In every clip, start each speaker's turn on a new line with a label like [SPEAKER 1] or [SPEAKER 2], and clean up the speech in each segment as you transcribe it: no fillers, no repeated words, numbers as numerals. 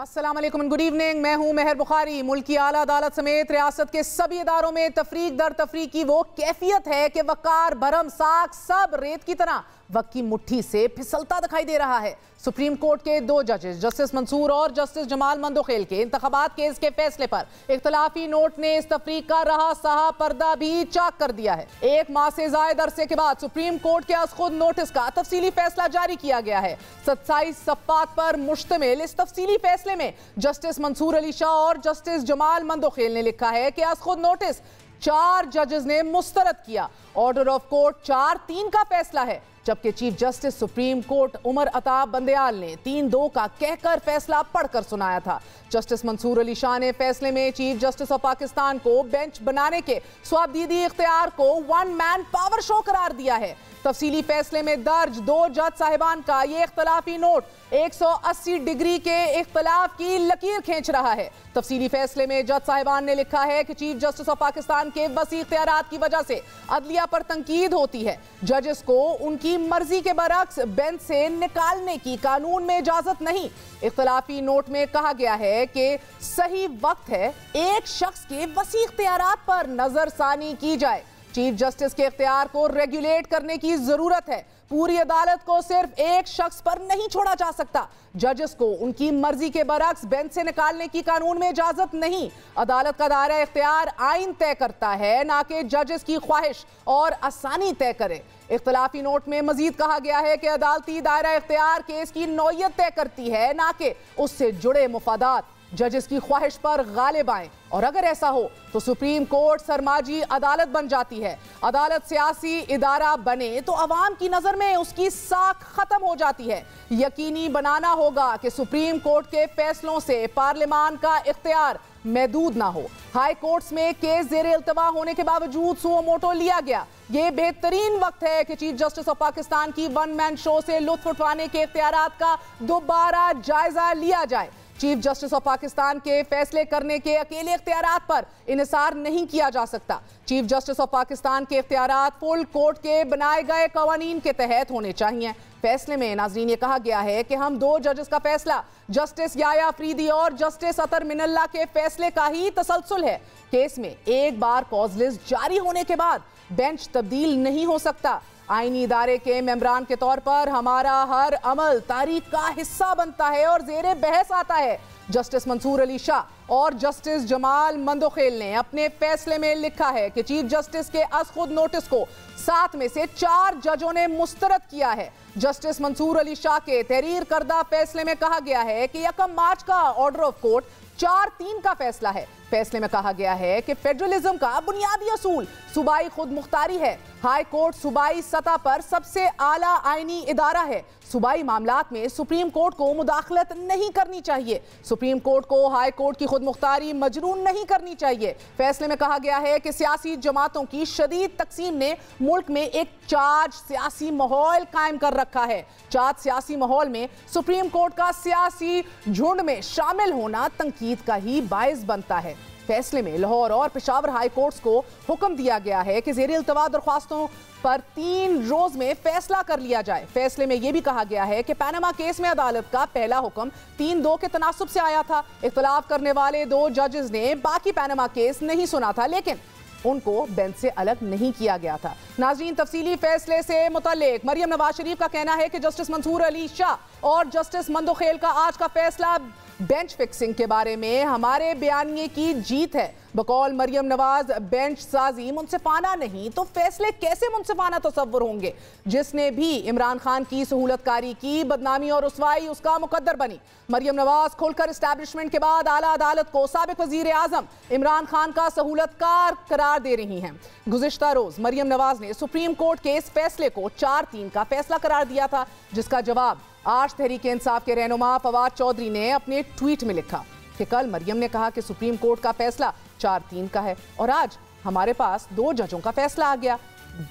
[SPEAKER 1] अस्सलाम वालेकुम, good evening. मैं हूं मेहर बुखारी। मुल्क की आला अदालत समेत रियासत के सभी इदारों में तफरीक दर तफरीक की वो कैफियत है कि वकार, भरम, साख सब रेत की तरह वक्त की मुट्ठी से फिसलता दिखाई दे रहा है। सुप्रीम कोर्ट के दो जजेस जस्टिस मंसूर और जस्टिस जमाल मंदोखेल के इंतखाबात केस के फैसले पर इख्तलाफी नोट ने इस तफरीक का रहा सहा पर्दा भी चाक कर दिया है। एक माह से जायद अरसे के बाद सुप्रीम कोर्ट के आज खुद नोटिस का तफसीली फैसला जारी किया गया है। 27 सफ़ात पर मुश्तमिल इस तफसीली फैसले में जस्टिस मंसूर अली शाह और जस्टिस जमाल मंदोखेल ने लिखा है कि आज खुद नोटिस 4 जजेस ने मुस्तरद किया। ऑर्डर ऑफ कोर्ट 4-3 का फैसला है, जबकि chief justice supreme court Umar Ata Bandial ने 3-2 का कहकर फैसला पढ़कर सुनाया था। जस्टिस मंसूर अली शाह ने फैसले में चीफ जस्टिस ऑफ पाकिस्तान को बेंच बनाने के स्वाबदीदी इख्तियार को वन मैन पावर शो करार दिया है। तफसीली फैसले में दर्ज 2 जज साहिबान का ये इख्तलाफी नोट 180 डिग्री के इख्तलाफ की लकीर खींच रहा है। तफसीली फैसले में जज साहिबान ने लिखा है कि चीफ जस्टिस ऑफ पाकिस्तान के वसी इख्तियारात की वजह से अदलिया पर तंकीद होती है। जजेस को उनकी मर्जी के बरक्स बेंच से निकालने की कानून में इजाजत नहीं। इख्तलाफी नोट में कहा गया है कि सही वक्त है एक शख्स के वसी इख्तियारात पर नजरसानी की जाए। चीफ जस्टिस के इख्तियार को रेगुलेट करने की जरूरत है। पूरी अदालत को सिर्फ एक शख्स पर नहीं छोड़ा जा सकता। जजेस को उनकी मर्जी के बरक्स बेंच से निकालने की कानून में इजाजत नहीं। अदालत का दायरा इख्तियार आइन तय करता है, ना कि जजेस की ख्वाहिश और आसानी तय करे। इख्तलाफी नोट में मजीद कहा गया है कि अदालती दायरा इख्तियार केस की नौयत तय करती है, ना कि उससे जुड़े मुफादात जजेस की ख्वाहिश पर गालिब आए, और अगर ऐसा हो तो सुप्रीम कोर्ट सरमाजी अदालत बन जाती है। अदालत सियासी इदारा बने तो अवाम की नजर में उसकी साख खत्म हो जाती है। यकीनी बनाना होगा कि सुप्रीम कोर्ट के फैसलों से पार्लियामान का इख्तियार महदूद ना हो। हाई कोर्ट्स में केस जेर इल्तवा होने के बावजूद सुओ मोटो लिया गया। ये बेहतरीन वक्त है कि चीफ जस्टिस ऑफ पाकिस्तान की वन मैन शो से लुत्फ उठाने के इख्तियारात का दोबारा जायजा लिया जाए। चीफ जस्टिस ऑफ पाकिस्तान के फैसले करने के अकेले इख्तियारात पर इन्हिसार नहीं किया जा सकता। चीफ जस्टिस ऑफ पाकिस्तान के इख्तियारात फुल कोर्ट के बनाए गए कवानीन के तहत होने चाहिए। फैसले में नाज़रीन ये कहा गया है कि हम 2 जजेस का फैसला जस्टिस याया अफरीदी और जस्टिस अतर मिनल्ला के फैसले का ही तसलसल है। केस में एक बार कॉज लिस्ट जारी होने के बाद बेंच तब्दील नहीं हो सकता। आईनी इदारे के मेंबरान के तौर पर हमारा हर अमल तारीख का हिस्सा बनता है और जेरे बहस आता है। जस्टिस मंसूर अली शाह और जस्टिस जमाल मंदोखेल ने अपने फैसले में लिखा है कि चीफ जस्टिस के अस खुद नोटिस को 7 में से 4 जजों ने मुस्तरद किया है। जस्टिस मंसूर अली शाह के तहरीर करदा फैसले में कहा गया है कि 1 मार्च का ऑर्डर ऑफ कोर्ट 4-3 का फैसला है। फैसले में कहा गया है कि फेडरलिज्म का बुनियादी असूल सूबाई खुद मुख्तारी है। हाई कोर्ट सूबाई सतह पर सबसे आला आईनी इदारा है। सूबाई मामलात में सुप्रीम कोर्ट को मुदाखलत नहीं करनी चाहिए। सुप्रीम कोर्ट को हाई कोर्ट की खुद मुख्तारी मजरून नहीं करनी चाहिए। फैसले में कहा गया है कि सियासी जमातों की शदीद तकसीम ने मुल्क में एक चार्ज सियासी माहौल कायम कर रखा है। चार्ज सियासी माहौल में सुप्रीम कोर्ट का सियासी झुंड में शामिल होना तंकीद का ही बायस बनता है। फैसले में लाहौर और पेशावर हाई कोर्ट्स को हुक्म दिया गया है कि जेर इल्तवा दरख्वास्तों पर 3 रोज में फैसला कर लिया जाए। फैसले में यह भी कहा गया है कि पनामा केस में अदालत का पहला हुक्म 3-2 के तनासुब से आया था। इख्तलाफ करने वाले 2 जजेस ने बाकी पनामा केस नहीं सुना था, लेकिन उनको बेंच से अलग नहीं किया गया था। नाज़रीन, तफसीली फैसले से मुताल्लिक मरियम नवाज शरीफ का कहना है कि जस्टिस मंसूर अली शाह और जस्टिस मंदोखेल का आज का फैसला बेंच फिक्सिंग के बारे में हमारे बयानिए की जीत है। बकौल मरियम नवाज, बेंच साजी मुनसिफाना नहीं तो फैसले कैसे मुनसिफाना तसव्वुर होंगे। जिसने भी इमरान खान की सहूलतकारी की, बदनामी और रुसवाई उसका मुकद्दर बनी। मरियम नवाज खुलकर एस्टैब्लिशमेंट के बाद आला अदालत को साबिक वजीर आजम इमरान खान का सहूलतकार करार दे रही हैं। गुज़िश्ता रोज मरियम नवाज ने सुप्रीम कोर्ट के इस फैसले को 4-3 का फैसला करार दिया था, जिसका जवाब आज तहरीक इंसाफ के रहनुमा फवाद चौधरी ने अपने ट्वीट में लिखा कि कल मरियम ने कहा कि सुप्रीम कोर्ट का फैसला 4-3 का है और आज हमारे पास 2 जजों का फैसला आ गया।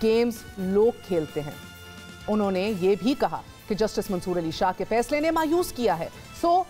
[SPEAKER 1] गेम्स लोग खेलते हैं। उन्होंने ये भी कहा कि जस्टिस मंसूर अली शाह के फैसले ने मायूस किया है।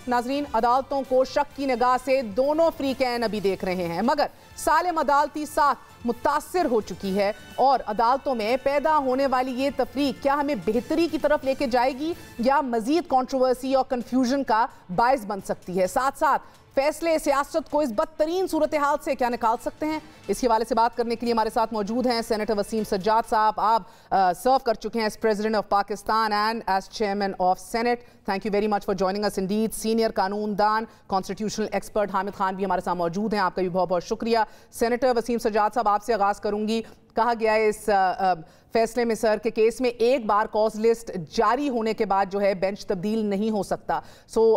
[SPEAKER 1] नाजरीन, अदालतों को शक की निगाह से दोनों फ्रीकैन अभी देख रहे हैं, मगर सालिम अदालती साख मुतासिर हो चुकी है और अदालतों में पैदा होने वाली ये तफरीक क्या हमें बेहतरी की तरफ लेके जाएगी या मजीद कंट्रोवर्सी और कंफ्यूजन का बायस बन सकती है। साथ साथ फैसले सियासत को इस बदतरीन सूरत हाल से क्या निकाल सकते हैं, इसके हवाले से बात करने के लिए हमारे साथ मौजूद हैं सेनेटर वसीम सज्जाद साहब। आप सर्व कर चुके हैं as president of Pakistan and as chairman of Senate. Thank you very much for joining us indeed. Senior कानूनदान कॉन्स्टिट्यूशनल एक्सपर्ट हामिद खान भी हमारे साथ मौजूद हैं, आपका भी बहुत बहुत शुक्रिया। सेनेटर वसीम सज्जाद साहब, आपसे आगाज़ करूंगी। कहा गया है इस फैसले में सर के केस में एक बार कॉज लिस्ट जारी होने के बाद जो है बेंच तब्दील नहीं हो सकता।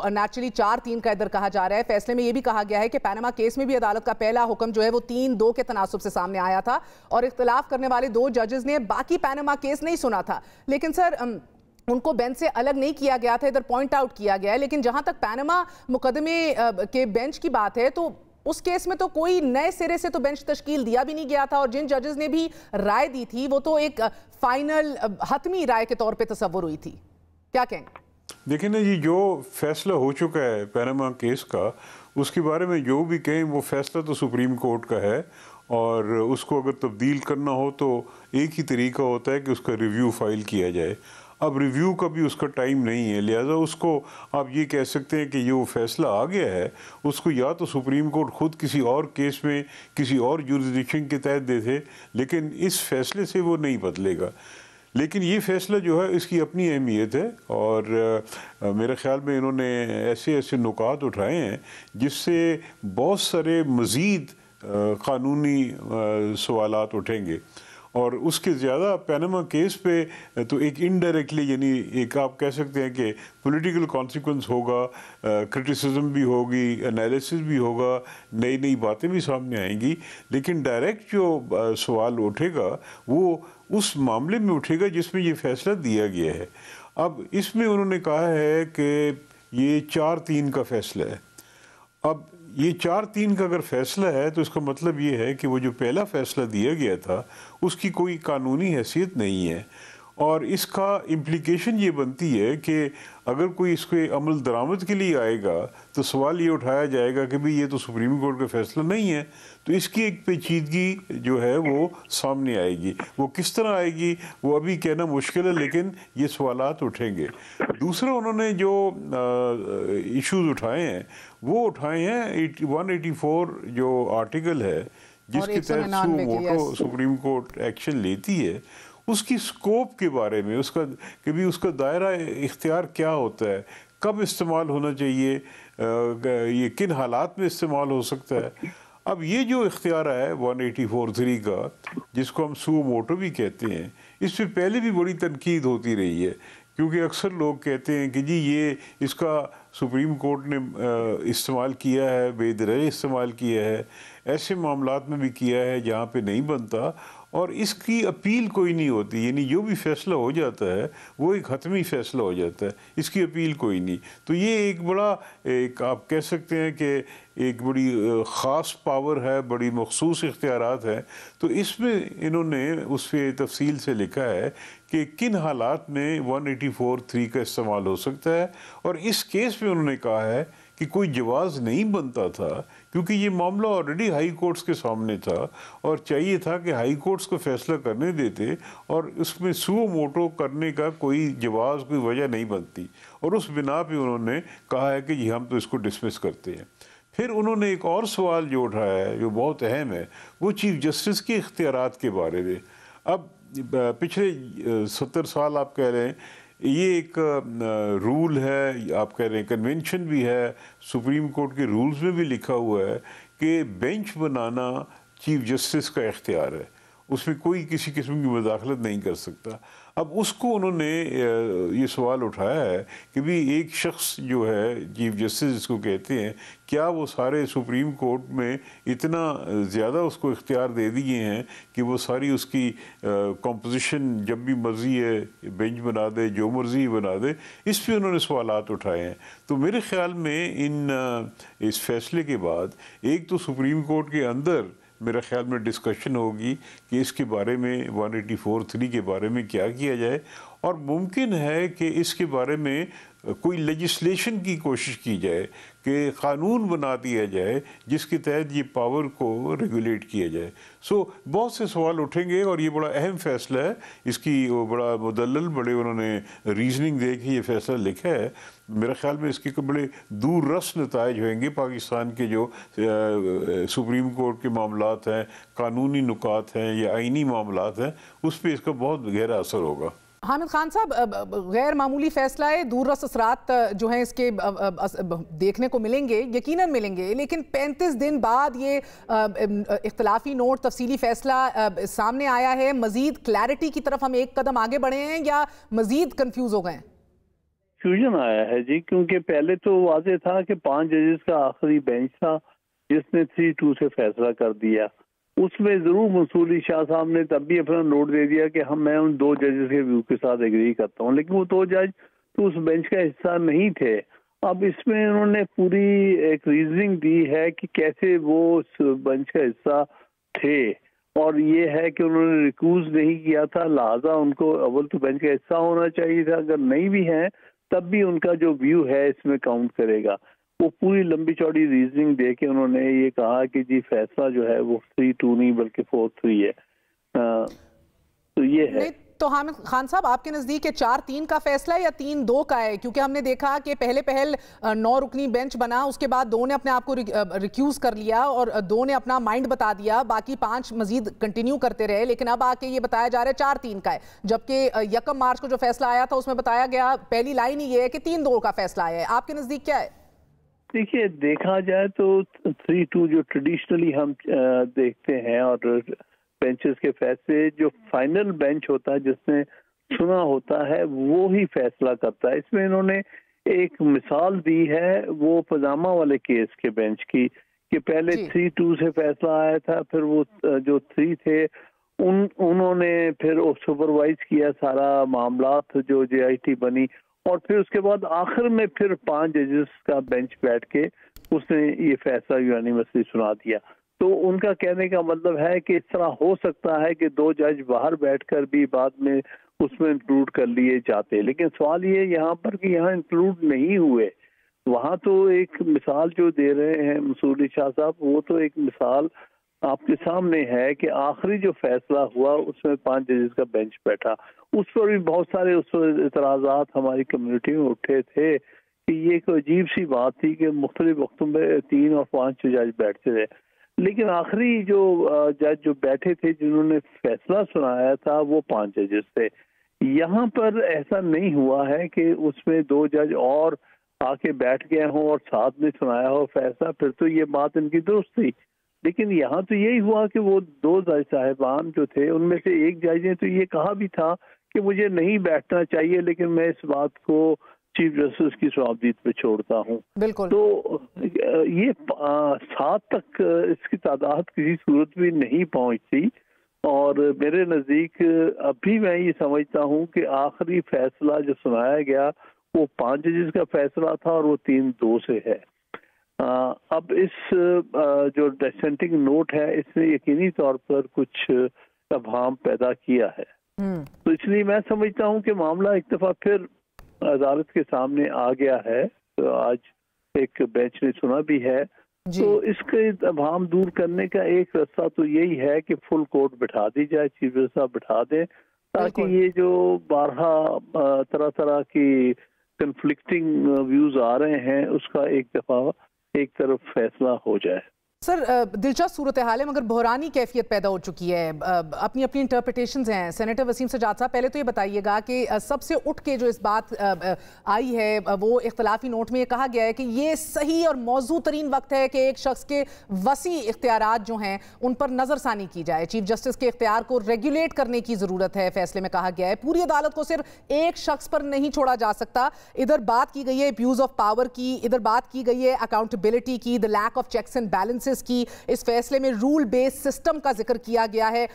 [SPEAKER 1] नेचुरली 4-3 का इधर कहा जा रहा है। फैसले में यह भी कहा गया है कि पैनामा केस में भी अदालत का पहला हुक्म जो है वो 3-2 के तनासुब से सामने आया था और इख्तिलाफ करने वाले 2 जजेस ने बाकी पैनामा केस नहीं सुना था, लेकिन सर उनको बेंच से अलग नहीं किया गया था, इधर पॉइंट आउट किया गया है। लेकिन जहां तक पैनामा मुकदमे के बेंच की बात है तो उस केस में तो कोई नए सिरे से तो बेंच तश्कील दिया भी नहीं गया था और जिन जजेस ने भी राय दी थी वो तो एक फाइनल हतमी राय के तौर पे तस्वुर हुई थी। क्या कहेंगे?
[SPEAKER 2] देखिए ना जी, जो फैसला हो चुका है पैनामा केस का, उसके बारे में जो भी कहें वो फैसला तो सुप्रीम कोर्ट का है और उसको अगर तब्दील करना हो तो एक ही तरीका होता है कि उसका रिव्यू फाइल किया जाए। अब रिव्यू का भी उसका टाइम नहीं है, लिहाजा उसको आप ये कह सकते हैं कि ये वो फैसला आ गया है, उसको या तो सुप्रीम कोर्ट खुद किसी और केस में किसी और जुरिसडिक्शन के तहत दे दे, लेकिन इस फैसले से वो नहीं बदलेगा। लेकिन ये फैसला जो है इसकी अपनी अहमियत है और मेरे ख़्याल में इन्होंने ऐसे ऐसे नुकात उठाए हैं जिससे बहुत सारे मज़ीद क़ानूनी सवालात उठेंगे और उसके ज़्यादा पैनामा केस पे तो एक इनडायरेक्टली यानी एक आप कह सकते हैं कि पॉलिटिकल कॉन्सिक्वेंस होगा, क्रिटिसिज्म भी होगी, एनालिसिस भी होगा, नई नई बातें भी सामने आएंगी, लेकिन डायरेक्ट जो सवाल उठेगा वो उस मामले में उठेगा जिसमें ये फैसला दिया गया है। अब इसमें उन्होंने कहा है कि ये 4-3 का फैसला है। अब ये 4-3 का अगर फैसला है तो इसका मतलब ये है कि वो जो पहला फैसला दिया गया था उसकी कोई कानूनी हैसियत नहीं है और इसका इम्प्लिकेशन ये बनती है कि अगर कोई इसके अमल दरामद के लिए आएगा तो सवाल ये उठाया जाएगा कि भाई ये तो सुप्रीम कोर्ट का फैसला नहीं है, तो इसकी एक पेचीदगी जो है वो सामने आएगी। वो किस तरह आएगी वो अभी कहना मुश्किल है, लेकिन ये सवालात उठेंगे। दूसरा उन्होंने जो इश्यूज उठाए हैं वो उठाए हैं 184 जो आर्टिकल है जिसके तहत सुप्रीम कोर्ट एक्शन लेती है, उसकी स्कोप के बारे में, उसका कि भी उसका दायरा इख्तियार क्या होता है, कब इस्तेमाल होना चाहिए, ये किन हालात में इस्तेमाल हो सकता है। अब ये जो इख्तियार है 184(3) का, जिसको हम सुओ मोटो भी कहते हैं, इस पे पहले भी बड़ी तनकीद होती रही है क्योंकि अक्सर लोग कहते हैं कि जी ये इसका सुप्रीम कोर्ट ने इस्तेमाल किया है, बेदरज इस्तेमाल किया है, ऐसे मामलात में भी किया है जहाँ पे नहीं बनता और इसकी अपील कोई नहीं होती, यानी जो भी फैसला हो जाता है वो एक हतमी फैसला हो जाता है, इसकी अपील कोई नहीं। तो ये एक बड़ा एक आप कह सकते हैं कि एक बड़ी ख़ास पावर है, बड़ी मखसूस इख्तियारात हैं। तो इसमें इन्होंने उस पर तफसील से लिखा है कि किन हालात में 184(3) का इस्तेमाल हो सकता है और इस केस में उन्होंने कहा है कि कोई जवाज़ नहीं बनता था क्योंकि ये मामला ऑलरेडी हाई कोर्ट्स के सामने था और चाहिए था कि हाई कोर्ट्स को फैसला करने देते और उसमें सुओ मोटो करने का कोई जवाज़, कोई वजह नहीं बनती और उस बिना पे उन्होंने कहा है कि जी हम तो इसको डिसमिस करते हैं। फिर उन्होंने एक और सवाल जो उठाया है जो बहुत अहम है, वो चीफ जस्टिस के इख्तियारात के बारे में। अब पिछले 70 साल आप कह रहे हैं ये एक रूल है, आप कह रहे हैं कन्वेंशन भी है, सुप्रीम कोर्ट के रूल्स में भी लिखा हुआ है कि बेंच बनाना चीफ जस्टिस का इख्तियार है, उसमें कोई किसी किस्म की मुदाखलत नहीं कर सकता। अब उसको उन्होंने ये सवाल उठाया है कि भी एक शख्स जो है चीफ जस्टिस जिसको कहते हैं, क्या वो सारे सुप्रीम कोर्ट में इतना ज़्यादा उसको इख्तियार दे दिए हैं कि वो सारी उसकी कॉम्पोजिशन जब भी मर्ज़ी है बेंच बना दे, जो मर्ज़ी बना दे। इस पर उन्होंने सवालात उठाए हैं। तो मेरे ख़्याल में इस फैसले के बाद एक तो सुप्रीम कोर्ट के अंदर मेरे ख्याल में डिस्कशन होगी कि इसके बारे में 184(3) के बारे में क्या किया जाए اور ممکن ہے کہ اس کے بارے میں کوئی لیجسلیشن کی کوشش کی جائے کہ قانون بنا دیا جائے جس کے تحت یہ پاور کو ریگولیٹ کیا جائے. سو بہت سے سوال اٹھیں گے اور یہ بڑا اہم فیصلہ ہے. اس کی وہ بڑا مدلل بڑے انہوں نے ریزننگ دے کے یہ فیصلہ لکھا ہے. میرے خیال میں اس کے بڑے دور رس نتائج ہوئیں گے. پاکستان کے جو سپریم کورٹ کے معاملات ہیں، قانونی نکات ہیں یا آئینی معاملات ہیں، اس پہ اس کا بہت گہرا اثر ہوگا.
[SPEAKER 1] حامد خان صاحب، غیر معمولی فیصلہ ہے، دور رس اثرات جو ہیں اس کے دیکھنے کو ملیں گے، یقیناً ملیں گے، لیکن 35 دن بعد یہ اختلافی نوٹ تفصیلی فیصلہ سامنے آیا ہے. مزید کلیئرٹی کی طرف ہم ایک قدم آگے بڑھے ہیں یا مزید کنفیوز ہو گئے ہیں؟
[SPEAKER 3] کنفیوژن آیا ہے جی، کیونکہ پہلے تو واضح تھا کہ 5 ججز کا آخری بینچ تھا جس نے 3-2 سے فیصلہ کر دیا. اس میں ضرور منصور علی شاہ صاحب نے تب بھی اپنا نوٹ دے دیا کہ میں ان 2 ججز کے ویو کے ساتھ ایگری کرتا ہوں، لیکن وہ 2 جج تو اس بینچ کا حصہ نہیں تھے. اب اس میں انہوں نے پوری ایک ریزننگ دی ہے کہ کیسے وہ اس بینچ کا حصہ تھے، اور یہ ہے کہ انہوں نے ریکوز نہیں کیا تھا، لہٰذا ان کو اول تو بینچ کا حصہ ہونا چاہیے تھا. اگر نہیں بھی ہیں تب بھی ان کا جو ویو ہے اس میں کاؤنٹ کرے گا. وہ پوری لمبی چوڑی ریزننگ دے کے انہوں نے یہ کہا کہ جی فیصلہ جو ہے وہ 3-2 نہیں بلکہ 4-3 ہے. تو یہ ہے.
[SPEAKER 1] تو حامد خان صاحب، آپ کے نزدیک 4-3 کا فیصلہ ہے یا 3-2 کا ہے؟ کیونکہ ہم نے دیکھا کہ پہل 9 رکنی بینچ بنا، اس کے بعد 2 نے اپنے آپ کو ریکیوز کر لیا اور 2 نے اپنا مائنڈ بتا دیا، باقی 5 مزید کنٹینیو کرتے رہے، لیکن اب آ کے یہ بتایا جا رہا ہے 4-3 کا ہے. جبکہ 1 مارچ کو جو فیصلہ آیا تھا اس میں بتایا گیا، پہلی لائن ہی یہ ہے کہ 3-2 کا فیصلہ آیا ہے. آپ کے نزدیک کیا ہے؟
[SPEAKER 3] دیکھیے، دیکھا جائے تو 3-2 جو ٹریڈیشنلی ہم دیکھتے ہیں، اور بینچز کے فیصلے جو فائنل بینچ ہوتا ہے جس نے سنا ہوتا ہے وہ ہی فیصلہ کرتا ہے. اس میں انہوں نے ایک مثال دی ہے وہ پاجامہ والے کیس کے بینچ کی، کہ پہلے 3-2 سے فیصلہ آیا تھا، پھر وہ جو 3 تھے انہوں نے پھر سپروائز کیا سارا معاملات جو JIT بنی، اور پھر اس کے بعد آخر میں پھر 5 ججز کا بینچ بیٹھ کے اس نے یہ فیصلہ یونیورسلی سنا دیا. تو ان کا کہنے کا مطلب ہے کہ اس طرح ہو سکتا ہے کہ 2 جج باہر بیٹھ کر بھی بعد میں اس میں انکلوڈ کر لیے جاتے، لیکن سوال یہ یہاں پر کہ یہاں انکلوڈ نہیں ہوئے. وہاں تو ایک مثال جو دے رہے ہیں منصور علی شاہ صاحب، وہ تو ایک مثال آپ کے سامنے ہے کہ آخری جو فیصلہ ہوا اس میں 5 ججز کا بینچ بیٹھا. اس پر بھی بہت سارے اعتراضات ہماری کمیونٹی میں اٹھے تھے کہ یہ ایک عجیب سی بات تھی کہ مختلف وقتوں میں 3 اور 5 جج بیٹھتے تھے، لیکن آخری جو جج جو بیٹھے تھے جنہوں نے فیصلہ سنایا تھا وہ 5 ججز تھے. یہاں پر ایسا نہیں ہوا ہے کہ اس میں 2 جج اور آ کے بیٹھ گئے ہوں اور ساتھ میں سنایا ہو فیصلہ، پھر تو یہ بات ان کی درست تھی. لیکن یہاں تو یہی ہوا کہ وہ 2 جج صاحبان جو تھے ان میں سے ایک جج نے تو یہ کہا بھی تھا کہ مجھے نہیں بیٹھنا چاہیے، لیکن میں اس بات کو چیف جسٹس کی صوابدید پہ چھوڑتا ہوں.
[SPEAKER 1] بالکل.
[SPEAKER 3] تو یہ 7 تک اس کی تعداد کسی صورت بھی نہیں پہنچتی، اور میرے نزدیک ابھی میں یہ سمجھتا ہوں کہ آخری فیصلہ جو سنایا گیا وہ 5 ججز کا فیصلہ تھا اور وہ 3-2 سے ہے. اب اس جو ڈسینٹنگ نوٹ ہے اس نے یقینی طور پر کچھ ابہام پیدا کیا ہے. تو اس لیے میں سمجھتا ہوں کہ معاملہ ایک دفعہ پھر عدالت کے سامنے آ گیا ہے، تو آج ایک بینچ نے سنا بھی ہے. تو اس کے ابہام دور کرنے کا ایک راستہ تو یہی ہے کہ فل کورٹ بٹھا دی جائے، چیف جسٹس صاحب بٹھا دیں، تاکہ یہ جو بارہا طرح طرح کی کنفلکٹنگ ویوز آ رہے ہیں اس کا ایک دفعہ ایک طرف فیصلہ ہو جائے.
[SPEAKER 1] سر، دلچسپ صورتحال ہے مگر بحرانی کیفیت پیدا ہو چکی ہے، اپنی اپنی انٹرپریٹیشنز ہیں. سینیٹر وسیم سجاد صاحب، پہلے تو یہ بتائیے گا کہ سب سے اٹھ کے جو اس بات آئی ہے وہ اختلافی نوٹ میں یہ کہا گیا ہے کہ یہ صحیح اور موزوں ترین وقت ہے کہ ایک شخص کے وسیع اختیارات جو ہیں ان پر نظر ثانی کی جائے. چیف جسٹس کے اختیار کو ریگولیٹ کرنے کی ضرورت ہے. فیصلے میں کہا گیا ہے پوری عدالت کو صرف ایک شخص پر نہیں چھوڑا جا سکتا. ادھر بات کی گئی ہے ابیوز آف پاور کی، ادھر بات کی گئی ہے اکاؤنٹیبلٹی کی، the lack of checks and balance justices की इस फैसले में रूल बेस्ड सिस्टम का जिक्र किया गया है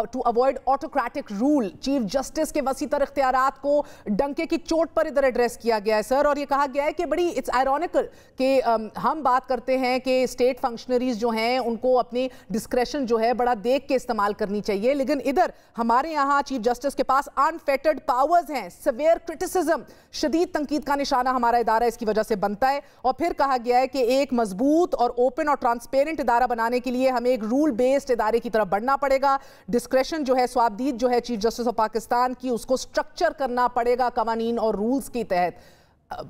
[SPEAKER 1] to avoid autocratic rule. Chief justice के वसी तर इख्तियारात को डंके की चोट पर इधर एड्रेस किया गया है सर, और ये कहा गया है कि बड़ी इट्स आयरॉनिकल कि हम बात करते हैं कि स्टेट फंक्शनरीज जो हैं उनको अपनी डिस्क्रेशन जो है बड़ा देख के इस्तेमाल करनी चाहिए, लेकिन इधर हमारे यहाँ चीफ जस्टिस के पास अनफेटर्ड पावर्स हैं। सिवियर क्रिटिसिज्म, शदीद तंकीद का निशाना हमारा इदारा इसकी वजह से बनता है। और फिर कहा गया है कि एक मजबूत और ओपन और ट्रांसपेरेंट इदारा बनाने के लिए हमें एक रूल बेस्ड इदारे की तरफ बढ़ना पड़ेगा। डिस्क्रेशन जो है, स्वाबदीद जो है चीफ जस्टिस ऑफ पाकिस्तान की, उसको स्ट्रक्चर करना पड़ेगा कवानीन और रूल्स के तहत।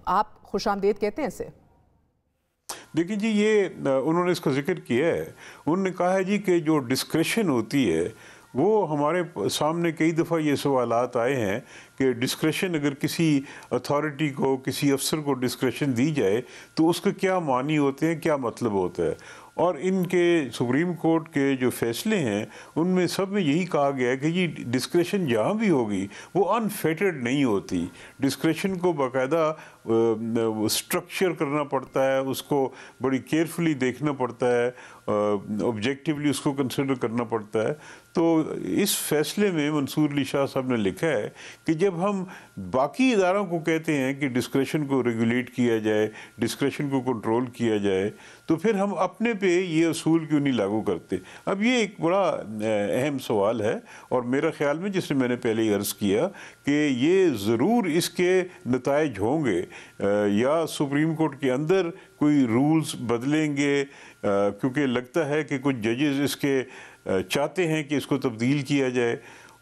[SPEAKER 1] आप खुशामदीद कहते हैं इसे?
[SPEAKER 2] देखिए जी, ये उन्होंने इसका जिक्र किया है। उन्होंने कहा है जी कि जो डिस्क्रेशन होती है वो हमारे सामने कई दफ़ा ये सवालात आए हैं कि डिस्क्रेशन, अगर किसी अथॉरिटी को, किसी अफसर को डिस्क्रेशन दी जाए तो उसके क्या मानी होते हैं, क्या मतलब होता है। और इनके सुप्रीम कोर्ट के जो फैसले हैं उनमें सब में यही कहा गया है कि ये डिस्क्रेशन जहाँ भी होगी वो अनफेटेड नहीं होती। डिस्क्रेशन को बाकायदा स्ट्रक्चर करना पड़ता है, उसको बड़ी केयरफुली देखना पड़ता है, ऑब्जेक्टिवली उसको कंसिडर करना पड़ता है। तो इस फैसले में मंसूर अली शाह साहब ने लिखा है कि जब हम बाकी इदारों को कहते हैं कि डिस्क्रेशन को रेगुलेट किया जाए, डिस्क्रेशन को कंट्रोल किया जाए, तो फिर हम अपने पे ये असूल क्यों नहीं लागू करते। अब ये एक बड़ा अहम सवाल है, और मेरा ख्याल में, जिसने मैंने पहले ही अर्ज़ किया, कि ये ज़रूर इसके नताइज होंगे, या सुप्रीम कोर्ट के अंदर कोई रूल्स बदलेंगे, क्योंकि लगता है कि कुछ जजेस इसके चाहते हैं कि इसको तब्दील किया जाए,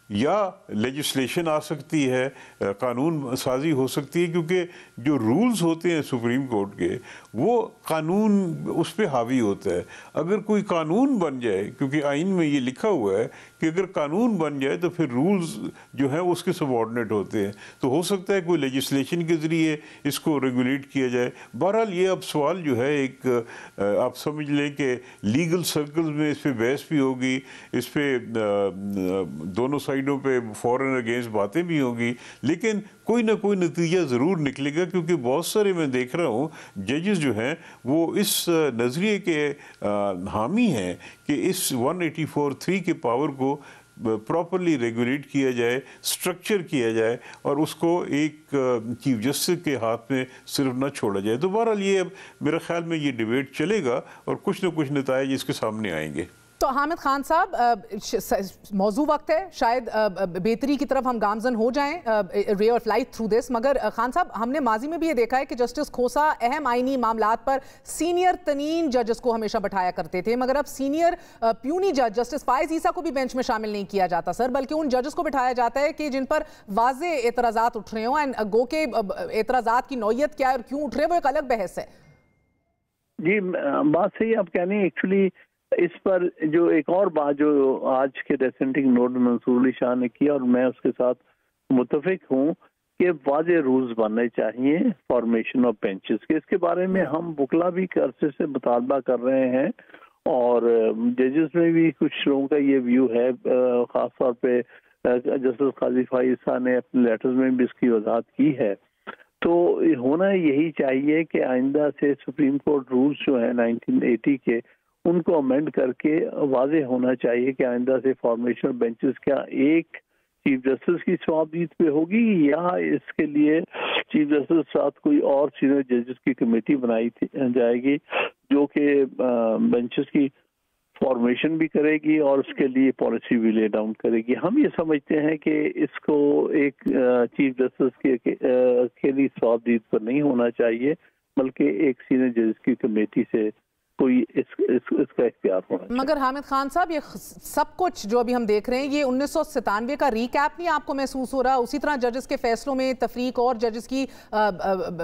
[SPEAKER 2] या लेजिस्लेशन आ सकती है, कानून साजी हो सकती है, क्योंकि जो रूल्स होते हैं सुप्रीम कोर्ट के वो कानून उस पर हावी होता है। अगर कोई कानून बन जाए, क्योंकि आइन में ये लिखा हुआ है कि अगर कानून बन जाए तो फिर रूल्स जो हैं उसके सबऑर्डिनेट होते हैं, तो हो सकता है कोई लेजिस्लेशन के ज़रिए इसको रेगुलेट किया जाए। बहरहाल ये अब सवाल जो है, एक आप समझ लें कि लीगल सर्कल्स में इस पर बहस भी होगी, इस पर दोनों साइडों पे फॉर एंड अगेंस्ट बातें भी होंगी, लेकिन कोई ना कोई नतीजा ज़रूर निकलेगा, क्योंकि बहुत सारे मैं देख रहा हूँ जजेस जो हैं वो इस नज़रिए के हामी हैं कि इस 184(3) के पावर को प्रॉपरली रेगुलेट किया जाए, स्ट्रक्चर किया जाए, और उसको एक चीफ जस्टिस के हाथ में सिर्फ ना छोड़ा जाए। तो बहरहाल ये अब मेरे ख्याल में ये डिबेट चलेगा और कुछ ना कुछ नताइज इसके सामने आएंगे।
[SPEAKER 1] तो हामिद खान साहब, मौजू वक्त है, शायद बेहतरी की तरफ हम गामजन हो जाएं, ray of light through this, मगर खान साहब, हमने माजी में भी ये देखा है कि जस्टिस खोसा अहम आइनी मामलात पर सीनियर तरीन जजेस को हमेशा बैठाया करते थे, मगर अब सीनियर प्यूनी जज जस्टिस फायज ईसा को भी बेंच में शामिल नहीं किया जाता सर, बल्कि उन जजेस को बैठाया जाता है कि जिन पर वाज़े एतराज़ात उठ रहे हों, एंड गो के एतराज़ात की नौयत क्या है और क्यों उठ रहे हैं वो एक अलग बहस है।
[SPEAKER 3] जी, बात सही आप कह रहे हैं। एक्चुअली इस पर जो एक और बात जो आज के डिसेंटिंग नोट मंसूर अली शाह ने किया, और मैं उसके साथ मुतफिक हूँ कि वाज़े रूल्स बनने चाहिए फॉर्मेशन ऑफ बेंचेस के। इसके बारे में हम बुकला भी अरसे से मुतालबा कर रहे हैं, और जजेस में भी कुछ लोगों का ये व्यू है, ख़ास तौर पे जस्टिस काजी फाइज ईसा ने अपने लेटर्स में भी इसकी वजाहत की है। तो होना यही चाहिए कि आइंदा से सुप्रीम कोर्ट रूल्स जो है 1980 के, उनको अमेंड करके वाज़े होना चाहिए कि आइंदा से फॉर्मेशन बेंचेस क्या एक चीफ जस्टिस की स्वाबदीद पे होगी, या इसके लिए चीफ जस्टिस के साथ कोई और सीनियर जजेस की कमेटी बनाई जाएगी जो कि बेंचेस की फॉर्मेशन भी करेगी और उसके लिए पॉलिसी भी ले डाउन करेगी। हम ये समझते हैं कि इसको एक चीफ जस्टिस के लिए स्वाबदीद पर नहीं होना चाहिए, बल्कि एक सीनियर जजेस की कमेटी से कोई इसका इख्तियार होना चाहिए।
[SPEAKER 1] मगर हामिद खान साहब, ये सब कुछ जो अभी हम देख रहे हैं, ये 1997 का रीकैप नहीं आपको महसूस हो रहा? उसी तरह जजेस के फैसलों में तफरीक और जजेस की